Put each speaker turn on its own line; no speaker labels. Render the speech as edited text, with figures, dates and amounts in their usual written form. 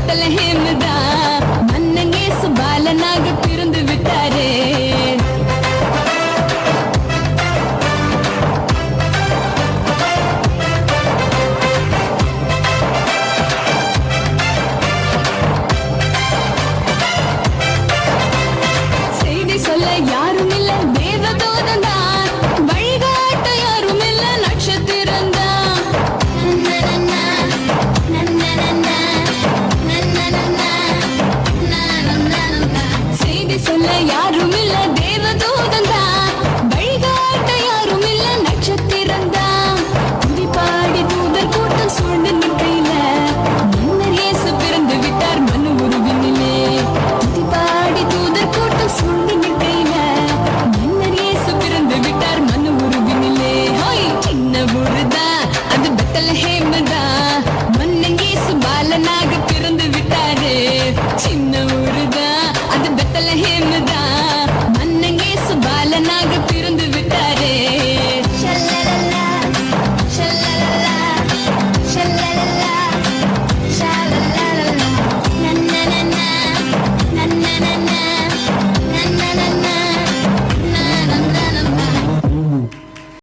பெத்தலஹேம் தான் மன்னன் இயேசு பாலனாக பிறந்து விட்டாரே. செய்தி சொல்ல யாரும் இல்ல தேவதூதன் தான், வழிகாட்ட யாரும் இல்ல நட்சத்திரம் தான். செய்தி சொல்ல யாரும் இல்ல தேவதூதன் தான், வழிகாட்ட யாரும் இல்ல நட்சத்திரம் தான். துதி பாடி தூதர் கூட்டம் சூழ்ந்து நிற்கையில மன்னர் இயேசு பிறந்து விட்டார் மனு உருவினிலே. துதி பாடி தூதர் கூட்டம் சூழ்ந்து நிற்கையில மன்னர் இயேசு பிறந்து விட்டார் மனு உருவினிலே. ஹோய் சின்ன ஊருதான் அது பெத்தலஹேம் தான், மன்னன் இயேசு பாலனாக